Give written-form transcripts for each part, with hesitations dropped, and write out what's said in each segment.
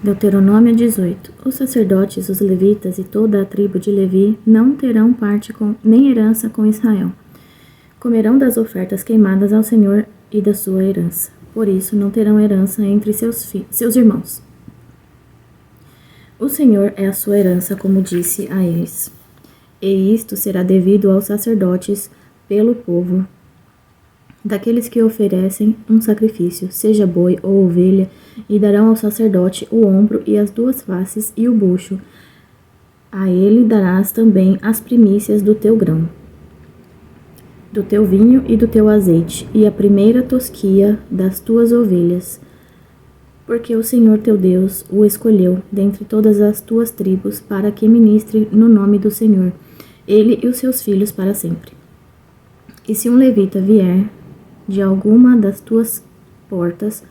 Deuteronômio 18. Os sacerdotes, os levitas e toda a tribo de Levi não terão parte nem herança com Israel. Comerão das ofertas queimadas ao Senhor e da sua herança. Por isso não terão herança entre seus irmãos. O Senhor é a sua herança, como disse a eles. E isto será devido aos sacerdotes pelo povo, daqueles que oferecem um sacrifício, seja boi ou ovelha, e darão ao sacerdote o ombro e as duas faces e o bucho. A ele darás também as primícias do teu grão, do teu vinho e do teu azeite, e a primeira tosquia das tuas ovelhas, porque o Senhor teu Deus o escolheu dentre todas as tuas tribos para que ministre no nome do Senhor, ele e os seus filhos para sempre. E se um levita vier de alguma das tuas portas,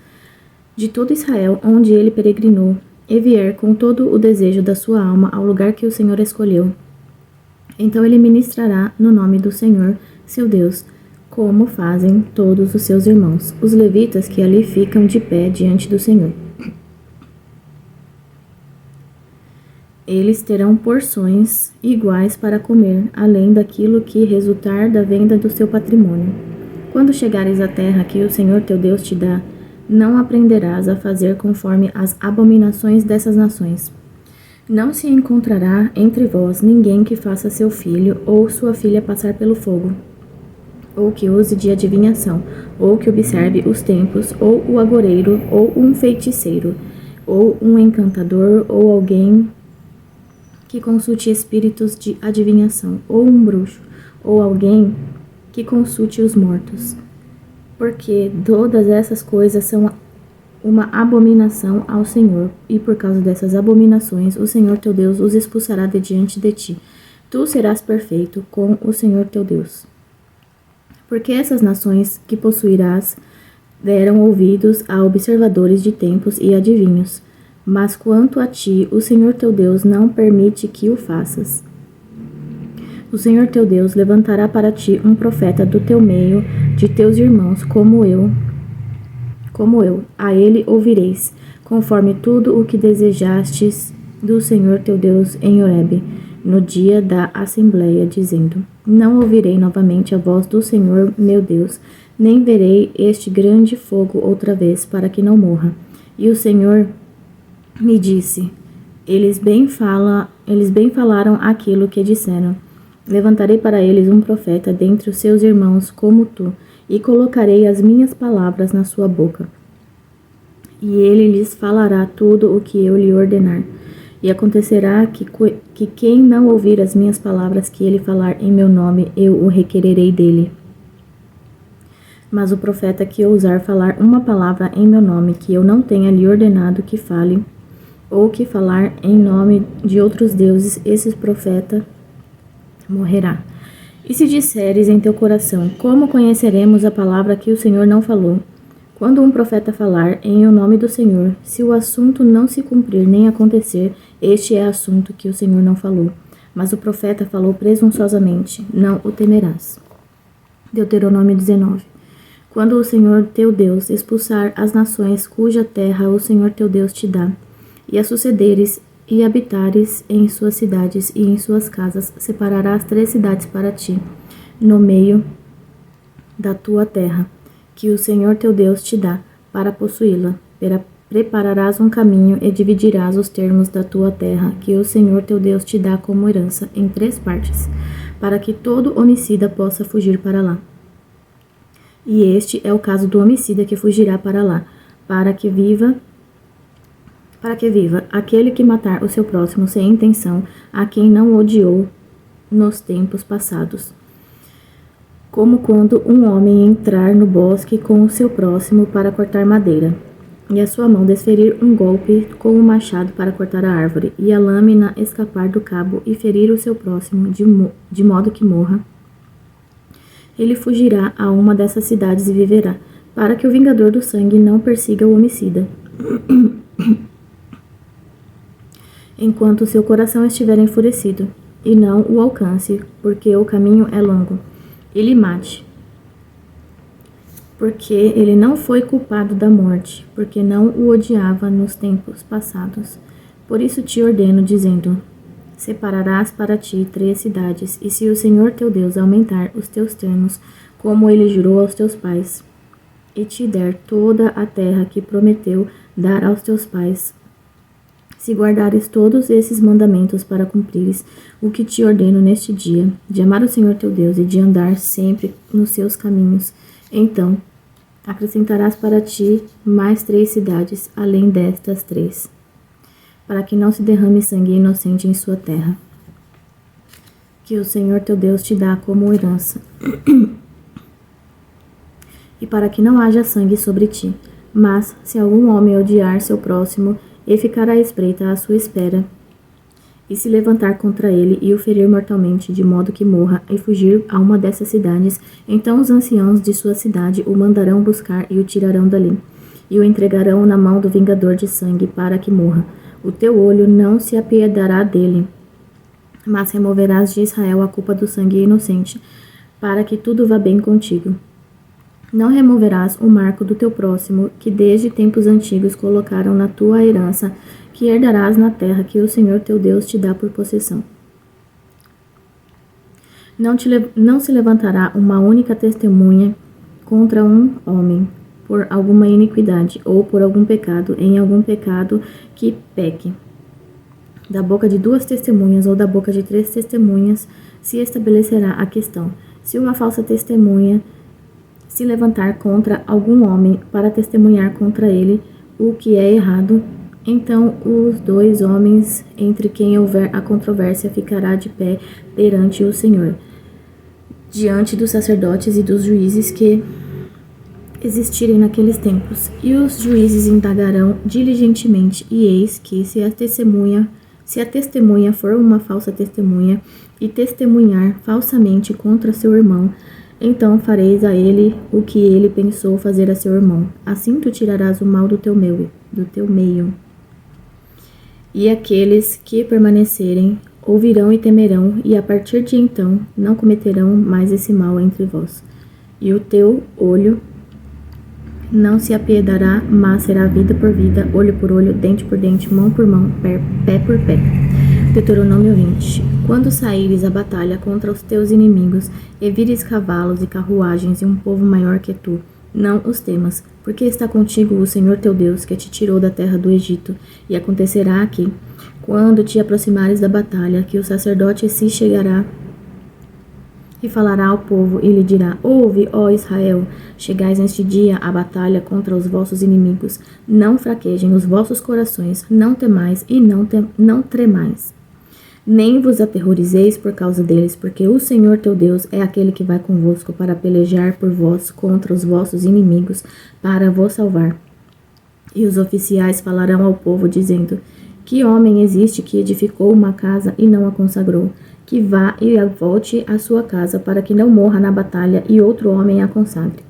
de todo Israel, onde ele peregrinou, e vier com todo o desejo da sua alma ao lugar que o Senhor escolheu, então ele ministrará no nome do Senhor, seu Deus, como fazem todos os seus irmãos, os levitas que ali ficam de pé diante do Senhor. Eles terão porções iguais para comer, além daquilo que resultar da venda do seu patrimônio. Quando chegares à terra que o Senhor teu Deus te dá, não aprenderás a fazer conforme as abominações dessas nações. Não se encontrará entre vós ninguém que faça seu filho ou sua filha passar pelo fogo, ou que use de adivinhação, ou que observe os tempos, ou o agoreiro, ou um feiticeiro, ou um encantador, ou alguém que consulte espíritos de adivinhação, ou um bruxo, ou alguém que consulte os mortos. Porque todas essas coisas são uma abominação ao Senhor, e por causa dessas abominações, o Senhor teu Deus os expulsará de diante de ti. Tu serás perfeito com o Senhor teu Deus. Porque essas nações que possuirás deram ouvidos a observadores de tempos e adivinhos, mas quanto a ti, o Senhor teu Deus não permite que o faças. O Senhor teu Deus levantará para ti um profeta do teu meio, de teus irmãos, como eu. A ele ouvireis, conforme tudo o que desejastes do Senhor teu Deus em Horebe, no dia da assembleia, dizendo: Não ouvirei novamente a voz do Senhor meu Deus, nem verei este grande fogo outra vez, para que não morra. E o Senhor me disse: Eles bem falaram aquilo que disseram. Levantarei para eles um profeta dentre os seus irmãos como tu, e colocarei as minhas palavras na sua boca. E ele lhes falará tudo o que eu lhe ordenar. E acontecerá que quem não ouvir as minhas palavras que ele falar em meu nome, eu o requererei dele. Mas o profeta que ousar falar uma palavra em meu nome que eu não tenha lhe ordenado que fale, ou que falar em nome de outros deuses, esse profeta morrerá. E se disseres em teu coração: Como conheceremos a palavra que o Senhor não falou? Quando um profeta falar em o nome do Senhor, se o assunto não se cumprir nem acontecer, este é assunto que o Senhor não falou. Mas o profeta falou presunçosamente, não o temerás. Deuteronômio 19. Quando o Senhor teu Deus expulsar as nações cuja terra o Senhor teu Deus te dá, e a sucederes e habitares em suas cidades e em suas casas, separarás 3 cidades para ti, no meio da tua terra, que o Senhor teu Deus te dá, para possuí-la. Prepararás um caminho e dividirás os termos da tua terra, que o Senhor teu Deus te dá como herança, em 3 partes, para que todo homicida possa fugir para lá. E este é o caso do homicida que fugirá para lá, para que viva aquele que matar o seu próximo sem intenção, a quem não odiou nos tempos passados. Como quando um homem entrar no bosque com o seu próximo para cortar madeira, e a sua mão desferir um golpe com o machado para cortar a árvore, e a lâmina escapar do cabo e ferir o seu próximo, de modo que morra. Ele fugirá a uma dessas cidades e viverá, para que o vingador do sangue não persiga o homicida. Enquanto seu coração estiver enfurecido, e não o alcance, porque o caminho é longo, e lhe mate. porque ele não foi culpado da morte, porque não o odiava nos tempos passados. Por isso te ordeno, dizendo: separarás para ti 3 cidades, e se o Senhor teu Deus aumentar os teus termos, como ele jurou aos teus pais, e te der toda a terra que prometeu dar aos teus pais, se guardares todos esses mandamentos para cumprires o que te ordeno neste dia, de amar o Senhor teu Deus e de andar sempre nos seus caminhos, então acrescentarás para ti mais 3 cidades, além destas 3, para que não se derrame sangue inocente em sua terra, que o Senhor teu Deus te dá como herança, e para que não haja sangue sobre ti. Mas, se algum homem odiar seu próximo, e ficar à espreita à sua espera, e se levantar contra ele e o ferir mortalmente, de modo que morra, e fugir a uma dessas cidades, então os anciãos de sua cidade o mandarão buscar e o tirarão dali, e o entregarão na mão do vingador de sangue para que morra. O teu olho não se apiedará dele, mas removerás de Israel a culpa do sangue inocente, para que tudo vá bem contigo. Não removerás o marco do teu próximo, que desde tempos antigos colocaram na tua herança, que herdarás na terra que o Senhor teu Deus te dá por possessão. Não se levantará uma única testemunha contra um homem, por alguma iniquidade, ou por algum pecado, em algum pecado que peque. Da boca de 2 testemunhas ou da boca de 3 testemunhas se estabelecerá a questão. Se uma falsa testemunha se levantar contra algum homem para testemunhar contra ele o que é errado, então os 2 homens entre quem houver a controvérsia ficará de pé perante o Senhor, diante dos sacerdotes e dos juízes que existirem naqueles tempos. E os juízes indagarão diligentemente, e eis que se a testemunha for uma falsa testemunha e testemunhar falsamente contra seu irmão, então fareis a ele o que ele pensou fazer a seu irmão. Assim tu tirarás o mal do teu meio. E aqueles que permanecerem ouvirão e temerão, e a partir de então não cometerão mais esse mal entre vós. E o teu olho não se apiedará, mas será vida por vida, olho por olho, dente por dente, mão por mão, pé por pé. Deuteronômio 20. Quando saíres à batalha contra os teus inimigos, e vires cavalos e carruagens e um povo maior que tu, não os temas, porque está contigo o Senhor teu Deus, que te tirou da terra do Egito. E acontecerá que, quando te aproximares da batalha, que o sacerdote se chegará e falará ao povo e lhe dirá: ouve, ó Israel, chegais neste dia à batalha contra os vossos inimigos. Não fraquejem os vossos corações, não temais e não tremais. Nem vos aterrorizeis por causa deles, porque o Senhor teu Deus é aquele que vai convosco para pelejar por vós contra os vossos inimigos, para vos salvar. E os oficiais falarão ao povo, dizendo: que homem existe que edificou uma casa e não a consagrou? Que vá e volte à sua casa, para que não morra na batalha e outro homem a consagre.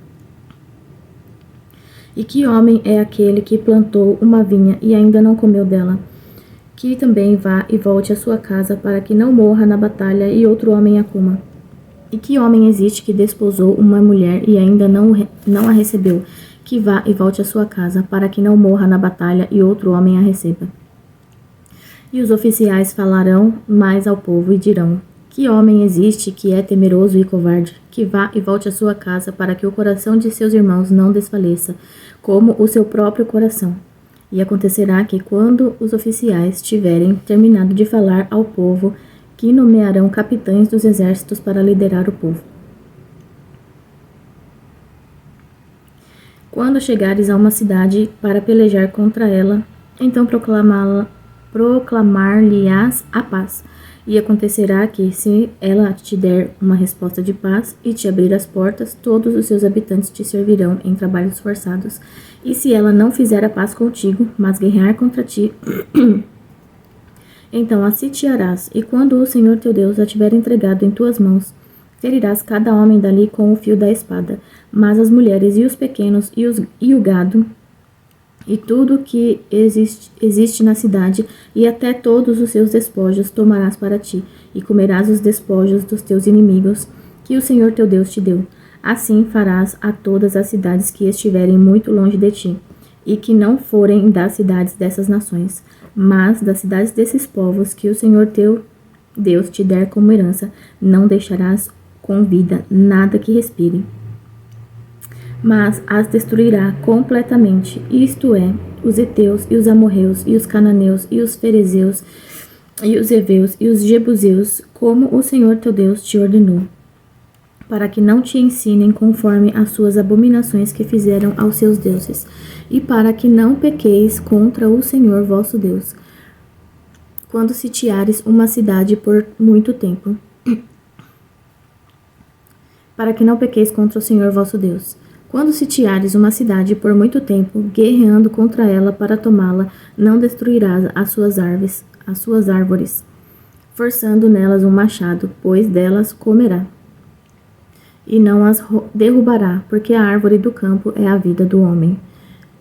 E que homem é aquele que plantou uma vinha e ainda não comeu dela? Que também vá e volte à sua casa, para que não morra na batalha e outro homem a coma. E que homem existe que desposou uma mulher e ainda não a recebeu? Que vá e volte à sua casa, para que não morra na batalha e outro homem a receba. E os oficiais falarão mais ao povo e dirão: que homem existe que é temeroso e covarde? Que vá e volte à sua casa, para que o coração de seus irmãos não desfaleça, como o seu próprio coração. E acontecerá que, quando os oficiais tiverem terminado de falar ao povo, que nomearão capitães dos exércitos para liderar o povo. Quando chegares a uma cidade para pelejar contra ela, então proclamar-lhe-ás a paz. E acontecerá que, se ela te der uma resposta de paz e te abrir as portas, todos os seus habitantes te servirão em trabalhos forçados. E se ela não fizer a paz contigo, mas guerrear contra ti, então a sitiarás, e quando o Senhor teu Deus a tiver entregado em tuas mãos, ferirás cada homem dali com o fio da espada, mas as mulheres e os pequenos e o gado, e tudo que existe na cidade, e até todos os seus despojos tomarás para ti, e comerás os despojos dos teus inimigos, que o Senhor teu Deus te deu. Assim farás a todas as cidades que estiverem muito longe de ti, e que não forem das cidades dessas nações, mas das cidades desses povos que o Senhor teu Deus te der como herança, não deixarás com vida nada que respire, mas as destruirá completamente, isto é, os heteus e os amorreus e os cananeus e os ferezeus e os heveus e os jebuseus, como o Senhor teu Deus te ordenou, para que não te ensinem conforme as suas abominações que fizeram aos seus deuses, e para que não pequeis contra o Senhor vosso Deus, quando sitiares uma cidade por muito tempo, para que não pequeis contra o Senhor vosso Deus. Quando sitiares uma cidade por muito tempo, guerreando contra ela para tomá-la, não destruirás as suas árvores, forçando nelas um machado, pois delas comerá. E não as derrubará, porque a árvore do campo é a vida do homem,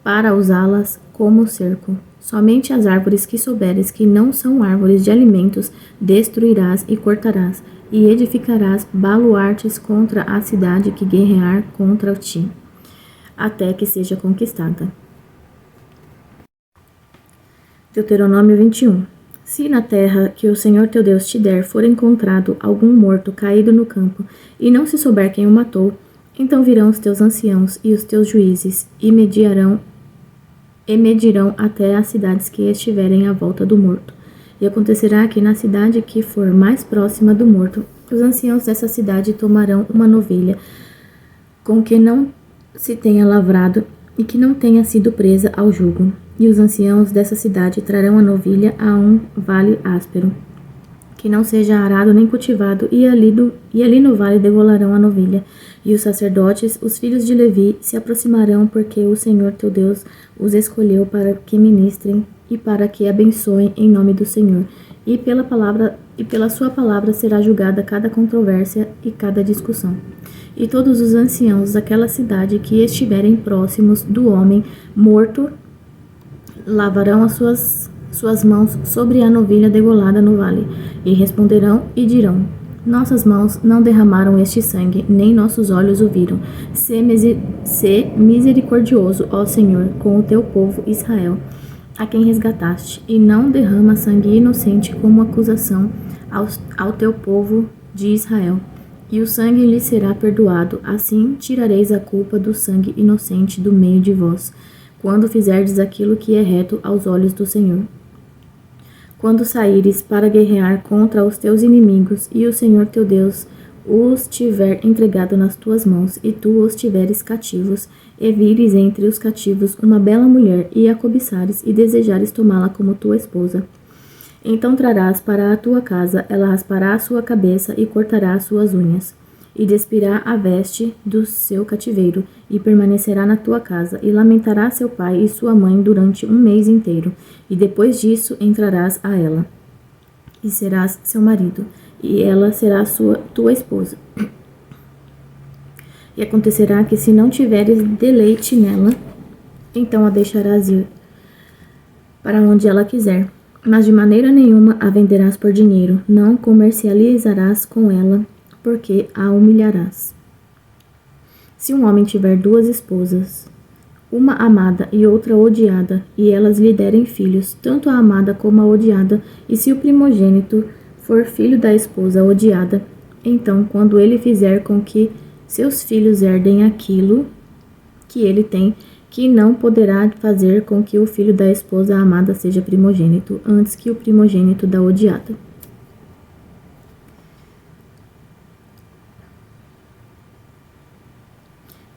para usá-las como cerco. Somente as árvores que souberes que não são árvores de alimentos destruirás e cortarás, e edificarás baluartes contra a cidade que guerrear contra ti, até que seja conquistada. Deuteronômio 21. Se na terra que o Senhor teu Deus te der for encontrado algum morto caído no campo, e não se souber quem o matou, então virão os teus anciãos e os teus juízes, e medirão até as cidades que estiverem à volta do morto. E acontecerá que na cidade que for mais próxima do morto, os anciãos dessa cidade tomarão uma novilha com que não se tenha lavrado e que não tenha sido presa ao jugo. E os anciãos dessa cidade trarão a novilha a um vale áspero, que não seja arado nem cultivado, e ali no vale degolarão a novilha. E os sacerdotes, os filhos de Levi, se aproximarão, porque o Senhor teu Deus os escolheu para que ministrem e para que abençoem em nome do Senhor. E pela sua palavra será julgada cada controvérsia e cada discussão. E todos os anciãos daquela cidade que estiverem próximos do homem morto lavarão as suas mãos sobre a novilha degolada no vale, e responderão e dirão: nossas mãos não derramaram este sangue, nem nossos olhos o viram. Sê misericordioso, ó Senhor, com o teu povo Israel, a quem resgataste, e não derrama sangue inocente como acusação ao teu povo de Israel. E o sangue lhe será perdoado, assim tirareis a culpa do sangue inocente do meio de vós, quando fizerdes aquilo que é reto aos olhos do Senhor. Quando saíres para guerrear contra os teus inimigos, e o Senhor teu Deus os tiver entregado nas tuas mãos, e tu os tiveres cativos, e vires entre os cativos uma bela mulher, e a cobiçares, e desejares tomá-la como tua esposa, então trarás para a tua casa, ela raspará a sua cabeça e cortará as suas unhas, e despirá a veste do seu cativeiro, e permanecerá na tua casa, e lamentará seu pai e sua mãe durante um mês inteiro, e depois disso entrarás a ela, e serás seu marido, e ela será tua esposa. E acontecerá que, se não tiveres deleite nela, então a deixarás ir para onde ela quiser, mas de maneira nenhuma a venderás por dinheiro, não comercializarás com ela, porque a humilharás. Se um homem tiver duas esposas, uma amada e outra odiada, e elas lhe derem filhos, tanto a amada como a odiada, e se o primogênito for filho da esposa odiada, então, quando ele fizer com que seus filhos herdem aquilo que ele tem, que não poderá fazer com que o filho da esposa amada seja primogênito, antes que o primogênito da odiada.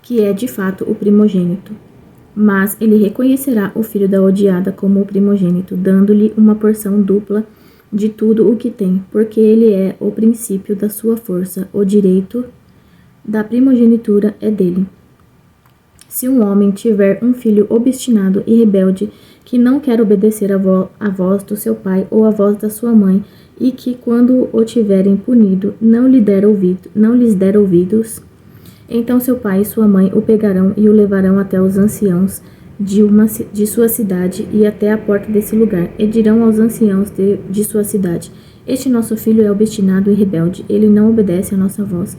Que é de fato o primogênito. Mas ele reconhecerá o filho da odiada como o primogênito, dando-lhe uma porção dupla de tudo o que tem, porque ele é o princípio da sua força, o direito da primogenitura é dele. Se um homem tiver um filho obstinado e rebelde, que não quer obedecer à voz do seu pai ou à voz da sua mãe, e que, quando o tiverem punido, não lhes der ouvidos, então seu pai e sua mãe o pegarão e o levarão até os anciãos de sua cidade e até a porta desse lugar, e dirão aos anciãos de sua cidade: este nosso filho é obstinado e rebelde, ele não obedece à nossa voz.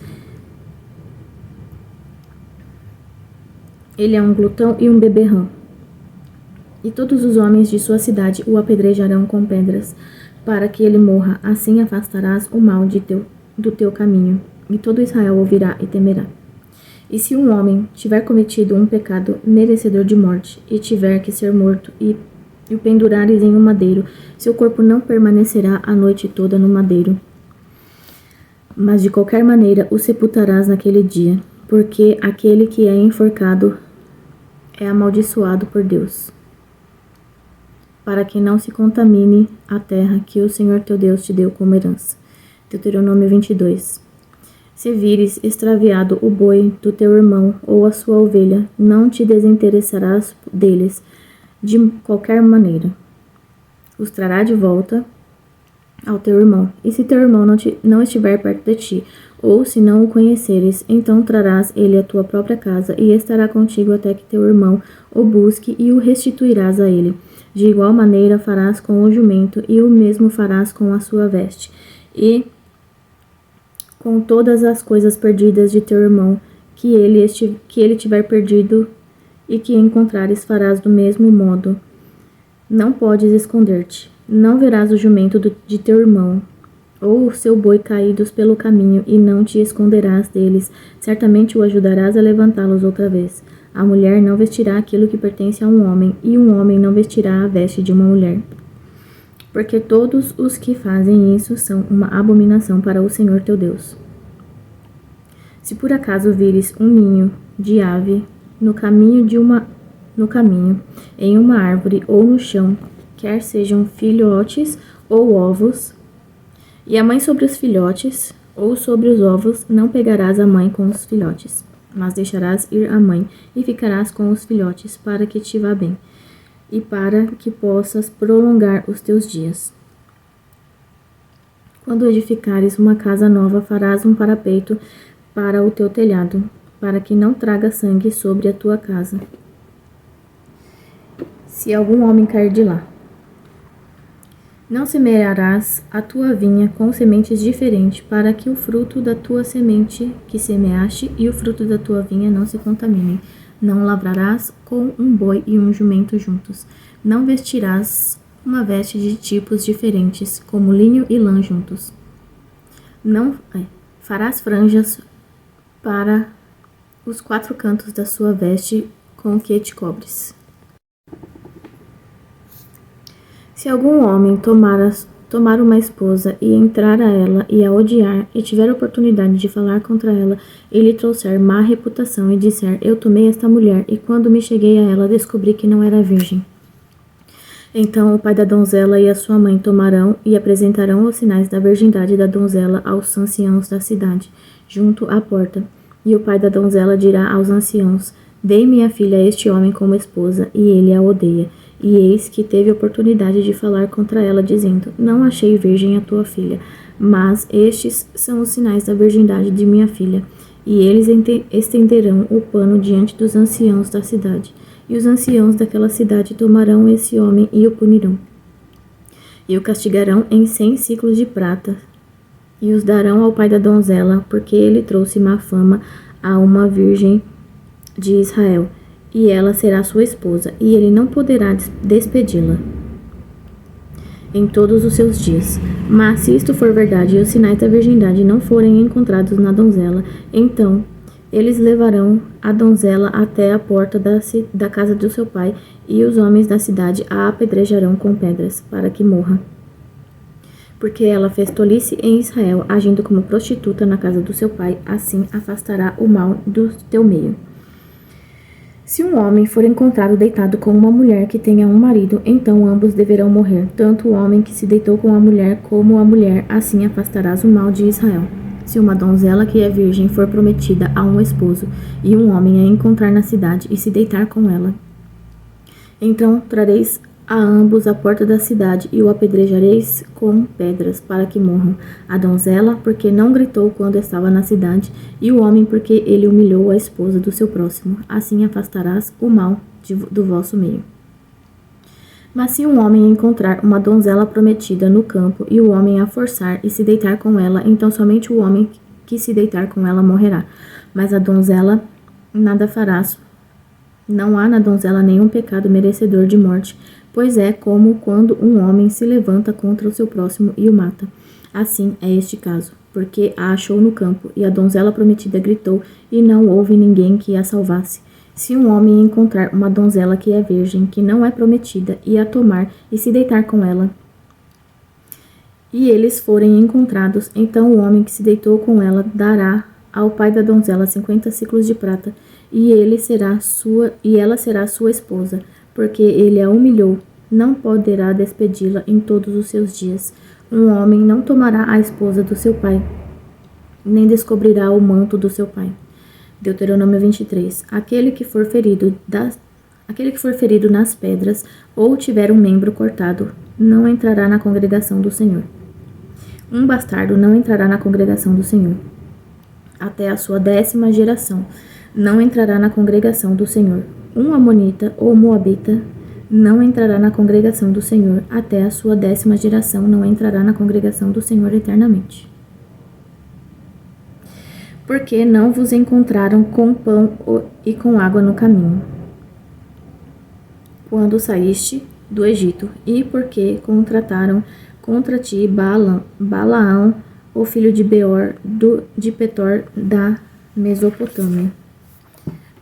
Ele é um glutão e um beberrão. E todos os homens de sua cidade o apedrejarão com pedras, para que ele morra. Assim afastarás o mal do teu caminho, e todo Israel ouvirá e temerá. E se um homem tiver cometido um pecado merecedor de morte, e tiver que ser morto, e o pendurares em um madeiro, seu corpo não permanecerá a noite toda no madeiro. Mas de qualquer maneira o sepultarás naquele dia, porque aquele que é enforcado é amaldiçoado por Deus, para que não se contamine a terra que o Senhor teu Deus te deu como herança. Deuteronômio 22. Se vires extraviado o boi do teu irmão ou a sua ovelha, não te desinteressarás deles de qualquer maneira. Os trará de volta ao teu irmão. E se teu irmão não estiver perto de ti, ou se não o conheceres, então trarás ele à tua própria casa e estará contigo até que teu irmão o busque e o restituirás a ele. De igual maneira farás com o jumento, e o mesmo farás com a sua veste. E com todas as coisas perdidas de teu irmão, que ele tiver perdido e que encontrares, farás do mesmo modo. Não podes esconder-te. Não verás o jumento de teu irmão, ou o seu boi caídos pelo caminho, e não te esconderás deles. Certamente o ajudarás a levantá-los outra vez. A mulher não vestirá aquilo que pertence a um homem, e um homem não vestirá a veste de uma mulher. Porque todos os que fazem isso são uma abominação para o Senhor teu Deus. Se por acaso vires um ninho de ave no caminho, em uma árvore ou no chão, quer sejam filhotes ou ovos, e a mãe sobre os filhotes ou sobre os ovos, não pegarás a mãe com os filhotes, mas deixarás ir a mãe e ficarás com os filhotes, para que te vá bem e para que possas prolongar os teus dias. Quando edificares uma casa nova, farás um parapeito para o teu telhado, para que não traga sangue sobre a tua casa, se algum homem cair de lá. Não semearás a tua vinha com sementes diferentes, para que o fruto da tua semente que semeaste e o fruto da tua vinha não se contaminem. Não lavrarás com um boi e um jumento juntos. Não vestirás uma veste de tipos diferentes, como linho e lã juntos. Não farás franjas para os 4 cantos da sua veste com que te cobres. Se algum homem tomar uma esposa e entrar a ela e a odiar, e tiver oportunidade de falar contra ela, e lhe trouxer má reputação e disser: eu tomei esta mulher, e quando me cheguei a ela descobri que não era virgem. Então o pai da donzela e a sua mãe tomarão e apresentarão os sinais da virgindade da donzela aos anciãos da cidade, junto à porta. E o pai da donzela dirá aos anciãos: dei minha filha a este homem como esposa, e ele a odeia. E eis que teve oportunidade de falar contra ela, dizendo: não achei virgem a tua filha, mas estes são os sinais da virgindade de minha filha. E eles estenderão o pano diante dos anciãos da cidade. E os anciãos daquela cidade tomarão esse homem e o punirão. E o castigarão em 100 siclos de prata, e os darão ao pai da donzela, porque ele trouxe má fama a uma virgem de Israel, e ela será sua esposa, e ele não poderá despedi-la em todos os seus dias. Mas se isto for verdade e os sinais da virgindade não forem encontrados na donzela, então eles levarão a donzela até a porta da casa do seu pai, e os homens da cidade a apedrejarão com pedras, para que morra. Porque ela fez tolice em Israel, agindo como prostituta na casa do seu pai, assim afastará o mal do teu meio. Se um homem for encontrado deitado com uma mulher que tenha um marido, então ambos deverão morrer, tanto o homem que se deitou com a mulher como a mulher, assim afastarás o mal de Israel. Se uma donzela que é virgem for prometida a um esposo, e um homem a encontrar na cidade e se deitar com ela, então trareis a ambos à porta da cidade e o apedrejareis com pedras, para que morram. A donzela, porque não gritou quando estava na cidade, e o homem, porque ele humilhou a esposa do seu próximo. Assim afastarás o mal do vosso meio. Mas se um homem encontrar uma donzela prometida no campo, e o homem a forçar e se deitar com ela, então somente o homem que se deitar com ela morrerá. Mas a donzela nada farás, Não há na donzela nenhum pecado merecedor de morte, pois é como quando um homem se levanta contra o seu próximo e o mata. Assim é este caso, porque a achou no campo, e a donzela prometida gritou, e não houve ninguém que a salvasse. Se um homem encontrar uma donzela que é virgem, que não é prometida, e a tomar e se deitar com ela, e eles forem encontrados, então o homem que se deitou com ela dará ao pai da donzela 50 siclos de prata, e ela será sua esposa, porque ele a humilhou. Não poderá despedi-la em todos os seus dias. Um homem não tomará a esposa do seu pai, nem descobrirá o manto do seu pai. Deuteronômio 23. Aquele que for ferido nas pedras ou tiver um membro cortado, não entrará na congregação do Senhor. Um bastardo não entrará na congregação do Senhor. Até a sua 10ª geração não entrará na congregação do Senhor. Um amonita ou moabita não entrará na congregação do Senhor. Até a sua 10ª geração não entrará na congregação do Senhor eternamente. Porque não vos encontraram com pão e com água no caminho, quando saíste do Egito, e porque contrataram contra ti Balaão, o filho de Beor, de Petor, da Mesopotâmia,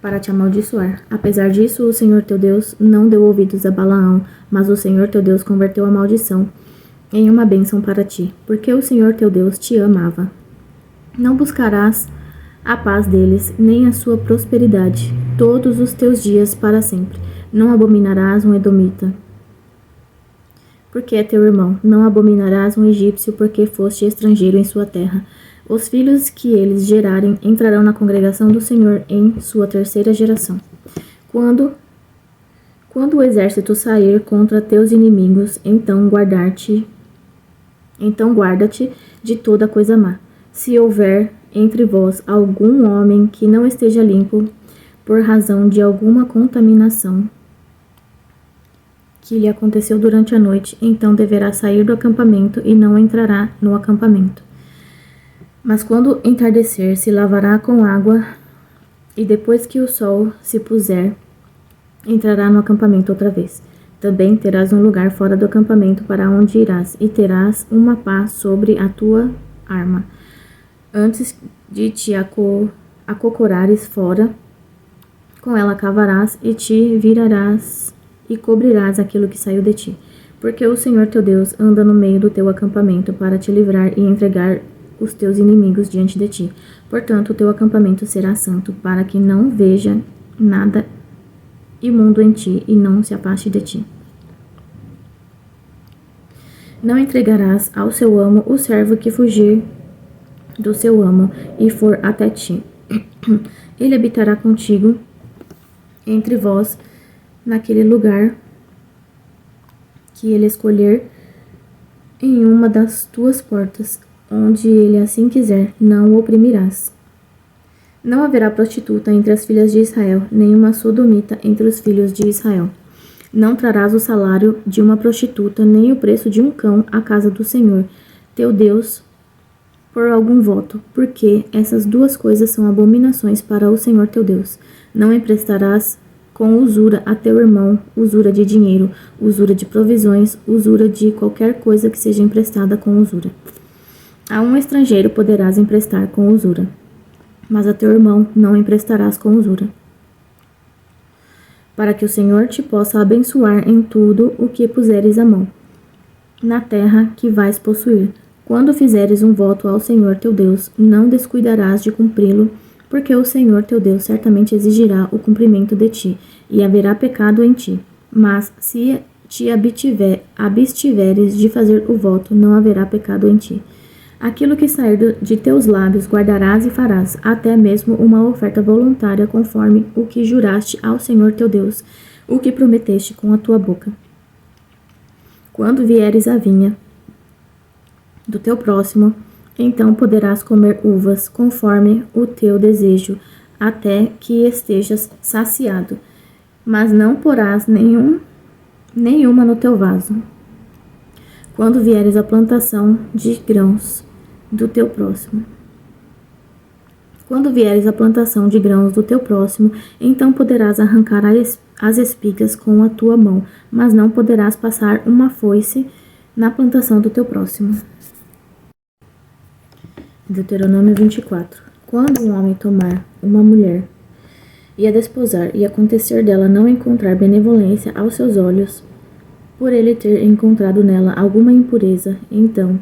para te amaldiçoar. Apesar disso, o Senhor teu Deus não deu ouvidos a Balaão, mas o Senhor teu Deus converteu a maldição em uma bênção para ti, porque o Senhor teu Deus te amava. Não buscarás a paz deles, nem a sua prosperidade, todos os teus dias para sempre. Não abominarás um edomita, porque é teu irmão. Não abominarás um egípcio, porque foste estrangeiro em sua terra. Os filhos que eles gerarem entrarão na congregação do Senhor em sua 3ª geração. Quando o exército sair contra teus inimigos, então guarda-te de toda coisa má. Se houver entre vós algum homem que não esteja limpo por razão de alguma contaminação que lhe aconteceu durante a noite, então deverá sair do acampamento e não entrará no acampamento. Mas quando entardecer, se lavará com água, e depois que o sol se puser, entrará no acampamento outra vez. Também terás um lugar fora do acampamento para onde irás, e terás uma pá sobre a tua arma. Antes de te acocorares fora, com ela cavarás e te virarás e cobrirás aquilo que saiu de ti. Porque o Senhor teu Deus anda no meio do teu acampamento para te livrar e entregar os teus inimigos diante de ti. Portanto, o teu acampamento será santo, para que não veja nada imundo em ti e não se afaste de ti. Não entregarás ao seu amo o servo que fugir do seu amo e for até ti. Ele habitará contigo entre vós naquele lugar que ele escolher em uma das tuas portas, onde ele assim quiser, não o oprimirás. Não haverá prostituta entre as filhas de Israel, nem uma sodomita entre os filhos de Israel. Não trarás o salário de uma prostituta, nem o preço de um cão à casa do Senhor, teu Deus, por algum voto, porque essas 2 coisas são abominações para o Senhor teu Deus. Não emprestarás com usura a teu irmão, usura de dinheiro, usura de provisões, usura de qualquer coisa que seja emprestada com usura. A um estrangeiro poderás emprestar com usura, mas a teu irmão não emprestarás com usura, para que o Senhor te possa abençoar em tudo o que puseres a mão, na terra que vais possuir. Quando fizeres um voto ao Senhor teu Deus, não descuidarás de cumpri-lo, porque o Senhor teu Deus certamente exigirá o cumprimento de ti, e haverá pecado em ti. Mas se te abstiveres de fazer o voto, não haverá pecado em ti. Aquilo que sair de teus lábios guardarás e farás, até mesmo uma oferta voluntária conforme o que juraste ao Senhor teu Deus, o que prometeste com a tua boca. Quando vieres à vinha do teu próximo, então poderás comer uvas conforme o teu desejo, até que estejas saciado, mas não porás nenhuma no teu vaso. Quando vieres à plantação de grãos do teu próximo, Quando vieres à plantação de grãos do teu próximo, então poderás arrancar as espigas com a tua mão, mas não poderás passar uma foice na plantação do teu próximo. Deuteronômio 24. Quando um homem tomar uma mulher e a desposar, e acontecer dela não encontrar benevolência aos seus olhos, por ele ter encontrado nela alguma impureza, então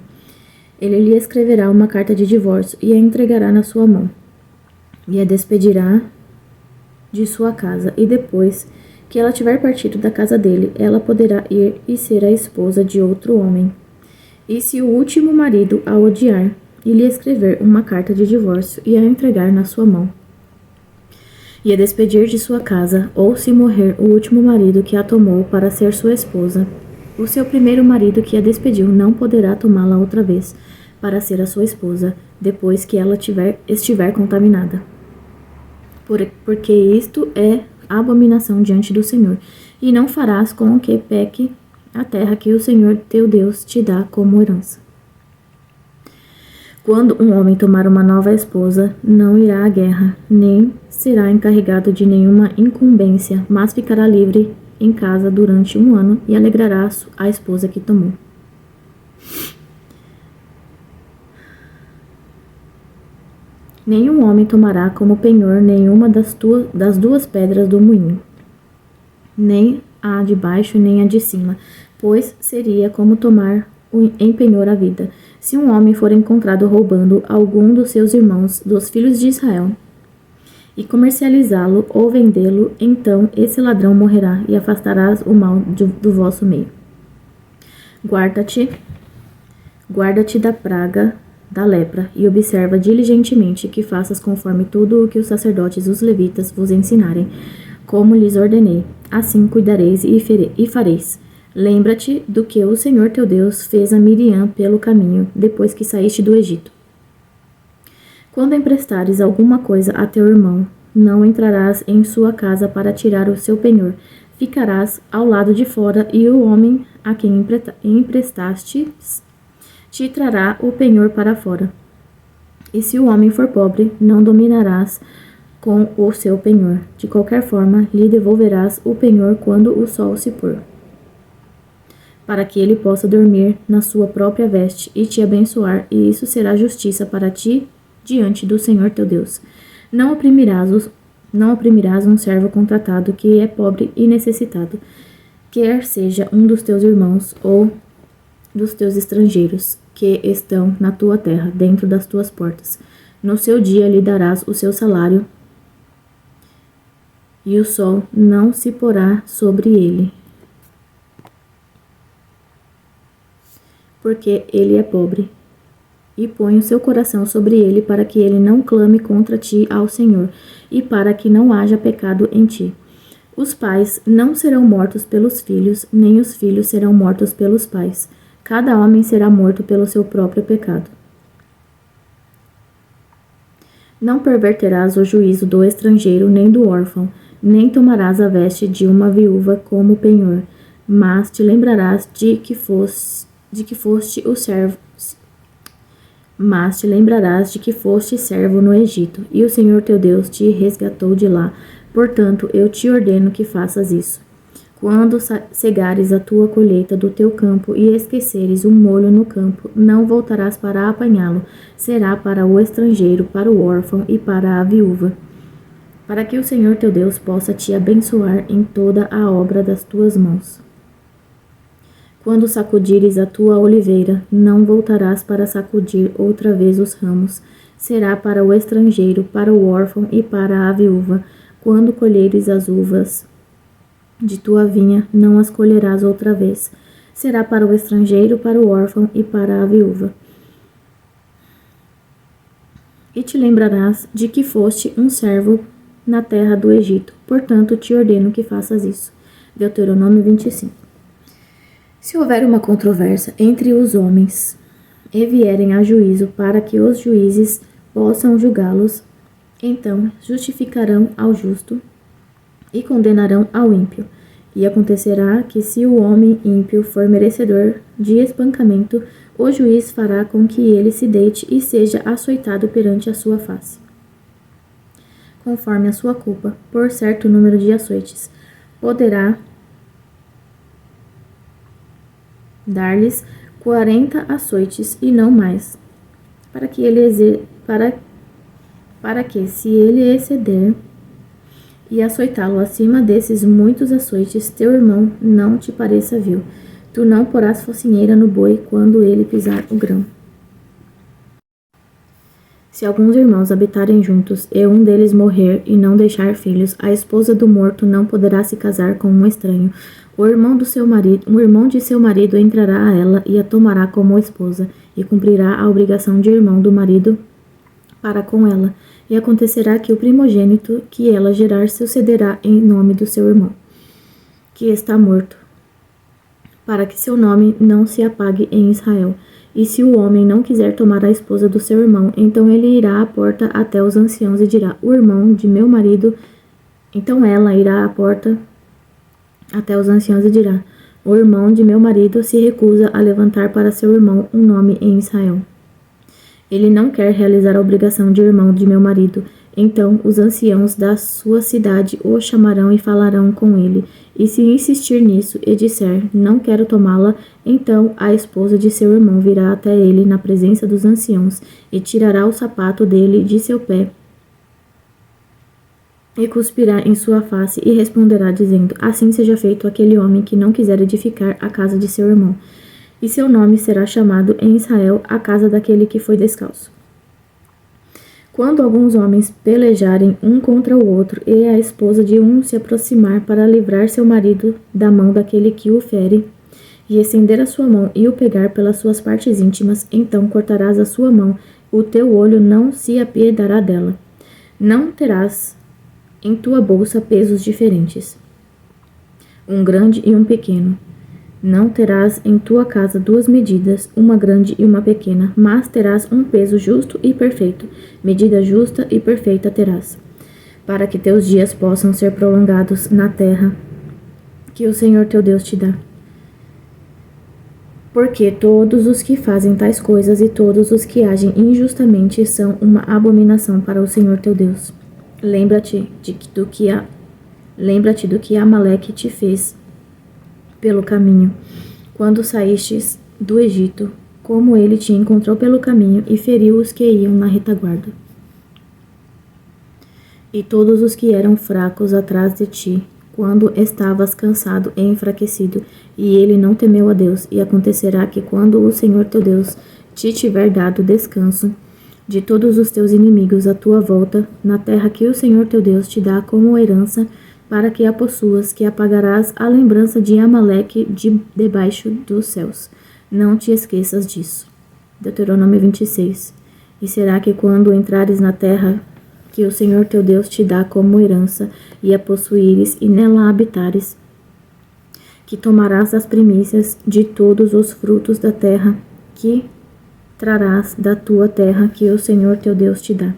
ele lhe escreverá uma carta de divórcio e a entregará na sua mão, e a despedirá de sua casa, e depois que ela tiver partido da casa dele, ela poderá ir e ser a esposa de outro homem. E se o último marido a odiar, e lhe escrever uma carta de divórcio e a entregar na sua mão, e a despedir de sua casa, ou se morrer o último marido que a tomou para ser sua esposa, o seu primeiro marido que a despediu não poderá tomá-la outra vez para ser a sua esposa, depois que ela estiver contaminada. Porque isto é abominação diante do Senhor, e não farás com que peque a terra que o Senhor teu Deus te dá como herança. Quando um homem tomar uma nova esposa, não irá à guerra, nem será encarregado de nenhuma incumbência, mas ficará livre em casa durante 1 ano e alegrará a esposa que tomou. Nenhum homem tomará como penhor nenhuma das duas pedras do moinho, nem a de baixo nem a de cima, pois seria como tomar em penhor a vida. Se um homem for encontrado roubando algum dos seus irmãos, dos filhos de Israel, e comercializá-lo ou vendê-lo, então esse ladrão morrerá, e afastarás o mal do vosso meio. Guarda-te da praga da lepra, e observa diligentemente que faças conforme tudo o que os sacerdotes, os levitas, vos ensinarem, como lhes ordenei. Assim cuidareis e fareis. Lembra-te do que o Senhor teu Deus fez a Miriam pelo caminho, depois que saíste do Egito. Quando emprestares alguma coisa a teu irmão, não entrarás em sua casa para tirar o seu penhor. Ficarás ao lado de fora, e o homem a quem emprestaste te trará o penhor para fora. E se o homem for pobre, não dominarás com o seu penhor. De qualquer forma, lhe devolverás o penhor quando o sol se pôr, para que ele possa dormir na sua própria veste e te abençoar, e isso será justiça para ti diante do Senhor teu Deus. Não oprimirás um servo contratado que é pobre e necessitado, quer seja um dos teus irmãos ou dos teus estrangeiros que estão na tua terra, dentro das tuas portas. No seu dia lhe darás o seu salário, e o sol não se porá sobre ele, porque ele é pobre, e põe o seu coração sobre ele, para que ele não clame contra ti ao Senhor, e para que não haja pecado em ti. Os pais não serão mortos pelos filhos, nem os filhos serão mortos pelos pais. Cada homem será morto pelo seu próprio pecado. Não perverterás o juízo do estrangeiro nem do órfão, nem tomarás a veste de uma viúva como penhor, mas te lembrarás de que foste servo no Egito, e o Senhor teu Deus te resgatou de lá. Portanto, eu te ordeno que faças isso. Quando cegares a tua colheita do teu campo e esqueceres um molho no campo, não voltarás para apanhá-lo. Será para o estrangeiro, para o órfão e para a viúva, para que o Senhor teu Deus possa te abençoar em toda a obra das tuas mãos. Quando sacudires a tua oliveira, não voltarás para sacudir outra vez os ramos. Será para o estrangeiro, para o órfão e para a viúva. Quando colheres as uvas de tua vinha, não as colherás outra vez. Será para o estrangeiro, para o órfão e para a viúva. E te lembrarás de que foste um servo na terra do Egito. Portanto, te ordeno que faças isso. Deuteronômio 25. Se houver uma controvérsia entre os homens e vierem a juízo para que os juízes possam julgá-los, então justificarão ao justo e condenarão ao ímpio. E acontecerá que, se o homem ímpio for merecedor de espancamento, o juiz fará com que ele se deite e seja açoitado perante a sua face. conforme a sua culpa, por certo número de açoites. Poderá dar-lhes 40 açoites e não mais, para que, se ele exceder e açoitá-lo acima desses muitos açoites, teu irmão não te pareça vil. Tu não porás focinheira no boi quando ele pisar o grão. Se alguns irmãos habitarem juntos, e um deles morrer e não deixar filhos, a esposa do morto não poderá se casar com um estranho. O irmão de seu marido entrará a ela e a tomará como esposa, e cumprirá a obrigação de irmão do marido para com ela. E acontecerá que o primogênito que ela gerar sucederá em nome do seu irmão, que está morto, para que seu nome não se apague em Israel. E se o homem não quiser tomar a esposa do seu irmão, então ele irá à porta até os anciãos e dirá: o irmão de meu marido. Então ela irá à porta até os anciãos e dirá: o irmão de meu marido se recusa a levantar para seu irmão um nome em Israel. Ele não quer realizar a obrigação de irmão de meu marido. Então os anciãos da sua cidade o chamarão e falarão com ele. E se insistir nisso e disser: não quero tomá-la, então a esposa de seu irmão virá até ele na presença dos anciãos e tirará o sapato dele de seu pé e cuspirá em sua face e responderá dizendo: assim seja feito aquele homem que não quiser edificar a casa de seu irmão. E seu nome será chamado em Israel a casa daquele que foi descalço. Quando alguns homens pelejarem um contra o outro, e a esposa de um se aproximar para livrar seu marido da mão daquele que o fere, e estender a sua mão e o pegar pelas suas partes íntimas, então cortarás a sua mão, o teu olho não se apiedará dela. Não terás em tua bolsa pesos diferentes, um grande e um pequeno. Não terás em tua casa duas medidas, uma grande e uma pequena, mas terás um peso justo e perfeito. Medida justa e perfeita terás, para que teus dias possam ser prolongados na terra que o Senhor teu Deus te dá. Porque todos os que fazem tais coisas e todos os que agem injustamente são uma abominação para o Senhor teu Deus. Lembra-te do que Amaleque te fez pelo caminho, quando saístes do Egito, como ele te encontrou pelo caminho e feriu os que iam na retaguarda. E todos os que eram fracos atrás de ti, quando estavas cansado e enfraquecido, e ele não temeu a Deus. E acontecerá que quando o Senhor teu Deus te tiver dado descanso de todos os teus inimigos à tua volta, na terra que o Senhor teu Deus te dá como herança, para que a possuas, que apagarás a lembrança de Amaleque debaixo dos céus. Não te esqueças disso. Deuteronômio 26. E será que quando entrares na terra que o Senhor teu Deus te dá como herança, e a possuíres e nela habitares, que tomarás as primícias de todos os frutos da terra que trarás da tua terra que o Senhor teu Deus te dá,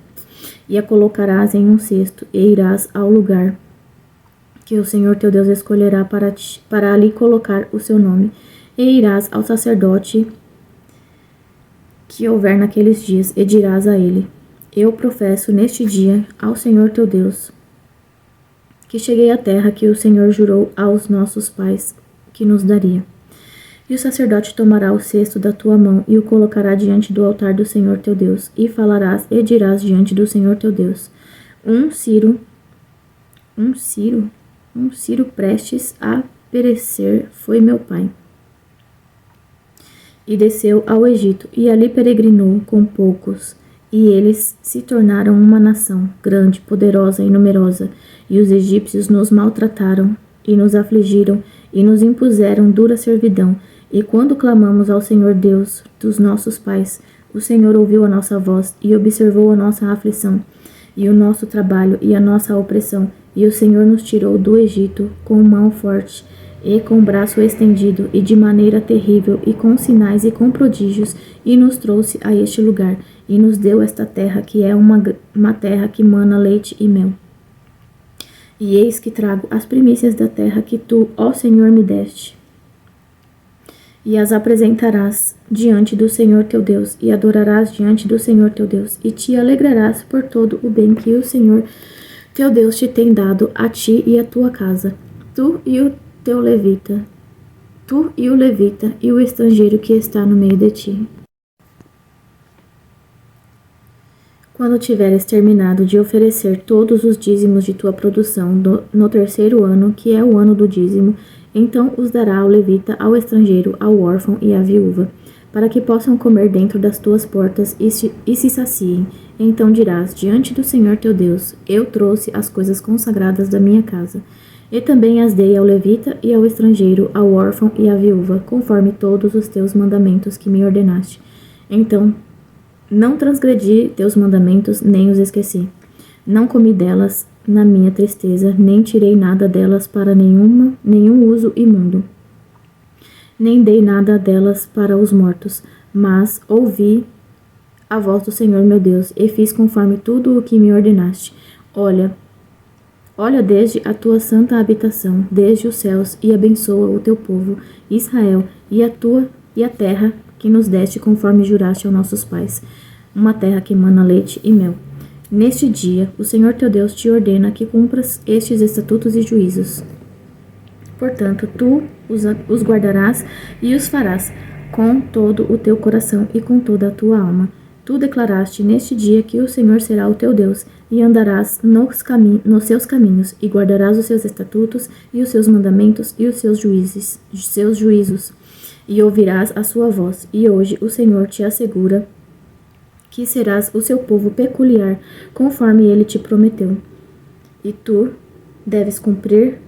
e a colocarás em um cesto, e irás ao lugar que o Senhor teu Deus escolherá para ali colocar o seu nome, e irás ao sacerdote que houver naqueles dias, e dirás a ele: eu professo neste dia ao Senhor teu Deus, que cheguei à terra que o Senhor jurou aos nossos pais que nos daria. E o sacerdote tomará o cesto da tua mão e o colocará diante do altar do Senhor teu Deus, e falarás e dirás diante do Senhor teu Deus: um ciro prestes a perecer foi meu pai. E desceu ao Egito, e ali peregrinou com poucos, e eles se tornaram uma nação grande, poderosa e numerosa. E os egípcios nos maltrataram, e nos afligiram, e nos impuseram dura servidão. E quando clamamos ao Senhor Deus dos nossos pais, o Senhor ouviu a nossa voz, e observou a nossa aflição, e o nosso trabalho, e a nossa opressão. E o Senhor nos tirou do Egito com mão forte, e com braço estendido, e de maneira terrível, e com sinais e com prodígios, e nos trouxe a este lugar, e nos deu esta terra, que é uma terra que mana leite e mel. E eis que trago as primícias da terra que tu, ó Senhor, me deste, e as apresentarás diante do Senhor teu Deus, e adorarás diante do Senhor teu Deus, e te alegrarás por todo o bem que o Senhor teu Deus te tem dado a ti e a tua casa, tu e o levita e o estrangeiro que está no meio de ti. Quando tiveres terminado de oferecer todos os dízimos de tua produção no terceiro ano, que é o ano do dízimo, então os dará ao levita, ao estrangeiro, ao órfão e à viúva, para que possam comer dentro das tuas portas e se saciem. Então dirás diante do Senhor teu Deus: eu trouxe as coisas consagradas da minha casa, e também as dei ao levita e ao estrangeiro, ao órfão e à viúva, conforme todos os teus mandamentos que me ordenaste. Então não transgredi teus mandamentos, nem os esqueci. Não comi delas na minha tristeza, nem tirei nada delas para nenhum uso imundo. Nem dei nada delas para os mortos, mas ouvi a voz do Senhor meu Deus, e fiz conforme tudo o que me ordenaste. Olha desde a tua santa habitação, desde os céus, e abençoa o teu povo, Israel, e a terra que nos deste conforme juraste aos nossos pais, uma terra que mana leite e mel. Neste dia, o Senhor teu Deus te ordena que cumpras estes estatutos e juízos. Portanto, tu os guardarás e os farás com todo o teu coração e com toda a tua alma. Tu declaraste neste dia que o Senhor será o teu Deus, e andarás nos seus caminhos, e guardarás os seus estatutos, e os seus mandamentos, e os seus juízos, e ouvirás a sua voz. E hoje o Senhor te assegura que serás o seu povo peculiar, conforme ele te prometeu. E tu deves cumprir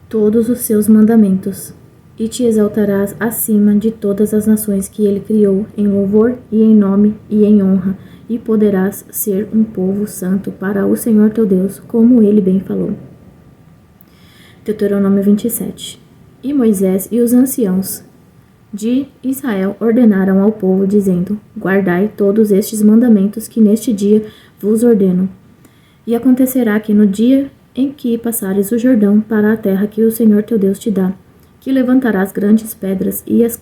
todos os seus mandamentos, e te exaltarás acima de todas as nações que ele criou, em louvor e em nome e em honra, e poderás ser um povo santo para o Senhor teu Deus, como ele bem falou. Deuteronômio 27. E Moisés e os anciãos de Israel ordenaram ao povo, dizendo: guardai todos estes mandamentos que neste dia vos ordeno. E acontecerá que no dia em que passares o Jordão para a terra que o Senhor teu Deus te dá, que levantarás grandes pedras e as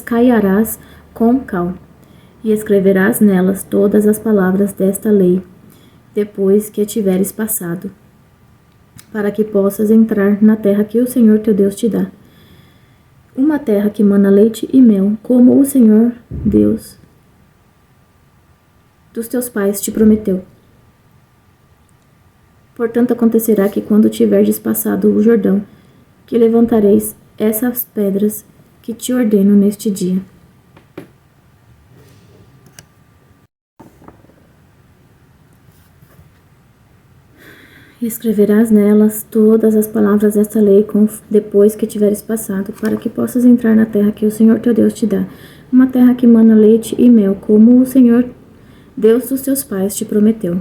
caiarás com cal, e escreverás nelas todas as palavras desta lei, depois que tiveres passado, para que possas entrar na terra que o Senhor teu Deus te dá, uma terra que mana leite e mel, como o Senhor Deus dos teus pais te prometeu. Portanto, acontecerá que quando tiverdes passado o Jordão, que levantareis essas pedras que te ordeno neste dia. E escreverás nelas todas as palavras desta lei depois que tiveres passado, para que possas entrar na terra que o Senhor teu Deus te dá, uma terra que mana leite e mel, como o Senhor Deus dos teus pais te prometeu.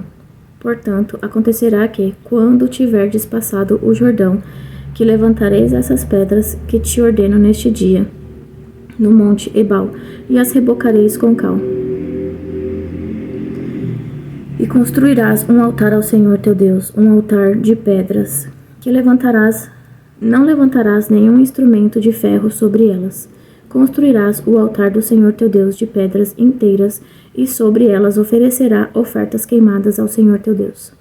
Portanto, acontecerá que, quando tiverdes passado o Jordão, que levantareis essas pedras que te ordeno neste dia, no monte Ebal, e as rebocareis com cal. E construirás um altar ao Senhor teu Deus, um altar de pedras, que não levantarás nenhum instrumento de ferro sobre elas. Construirás o altar do Senhor teu Deus de pedras inteiras, e sobre elas oferecerá ofertas queimadas ao Senhor teu Deus.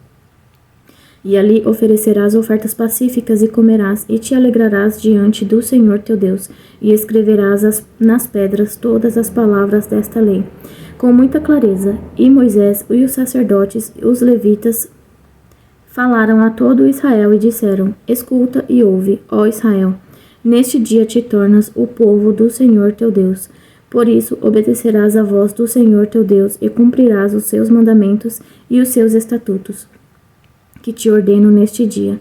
E ali oferecerás ofertas pacíficas e comerás, e te alegrarás diante do Senhor teu Deus, e escreverás nas pedras todas as palavras desta lei, com muita clareza. E Moisés e os sacerdotes e os levitas falaram a todo Israel e disseram: escuta e ouve, ó Israel, neste dia te tornas o povo do Senhor teu Deus. Por isso obedecerás à voz do Senhor teu Deus e cumprirás os seus mandamentos e os seus estatutos, que te ordeno neste dia.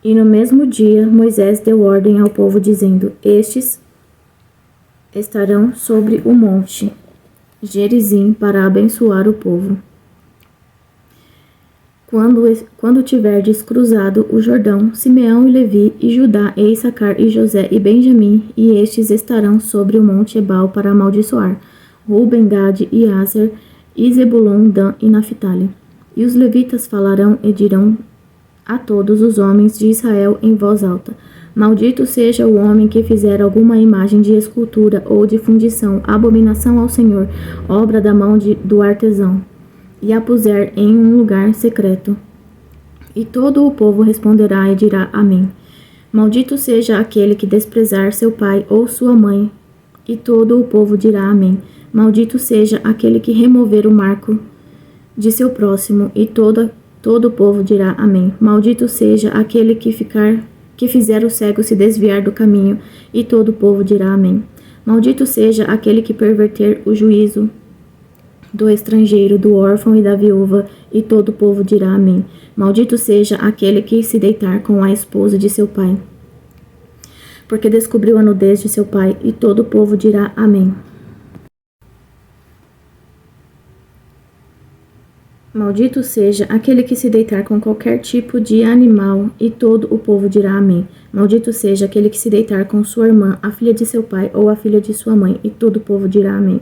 E no mesmo dia Moisés deu ordem ao povo, dizendo: estes estarão sobre o monte Gerizim para abençoar o povo. Quando tiverdes cruzado o Jordão, Simeão e Levi, e Judá, e Issacar, e José, e Benjamim, e estes estarão sobre o monte Ebal para amaldiçoar, Ruben, Gade, e Aser, e Zebulon, Dan e Naphtali. E os levitas falarão e dirão a todos os homens de Israel em voz alta: maldito seja o homem que fizer alguma imagem de escultura ou de fundição, abominação ao Senhor, obra da mão do artesão. e a puser em um lugar secreto. E todo o povo responderá e dirá Amém. Maldito seja aquele que desprezar seu pai ou sua mãe. E todo o povo dirá Amém. Maldito seja aquele que remover o marco de seu próximo. E todo o povo dirá Amém. Maldito seja aquele que fizer o cego se desviar do caminho. E todo o povo dirá Amém. Maldito seja aquele que perverter o juízo do estrangeiro, do órfão e da viúva, e todo o povo dirá Amém. Maldito seja aquele que se deitar com a esposa de seu pai, porque descobriu a nudez de seu pai, e todo o povo dirá Amém. Maldito seja aquele que se deitar com qualquer tipo de animal, e todo o povo dirá Amém. Maldito seja aquele que se deitar com sua irmã, a filha de seu pai ou a filha de sua mãe, e todo o povo dirá Amém.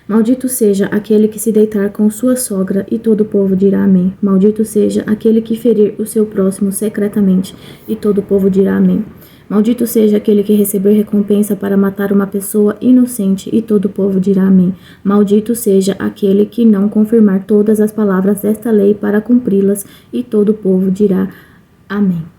Maldito seja aquele que se deitar com sua sogra, e todo o povo dirá Amém. Maldito seja aquele que ferir o seu próximo secretamente, e todo o povo dirá Amém. Maldito seja aquele que receber recompensa para matar uma pessoa inocente, e todo o povo dirá Amém. Maldito seja aquele que não confirmar todas as palavras desta lei para cumpri-las, e todo o povo dirá Amém.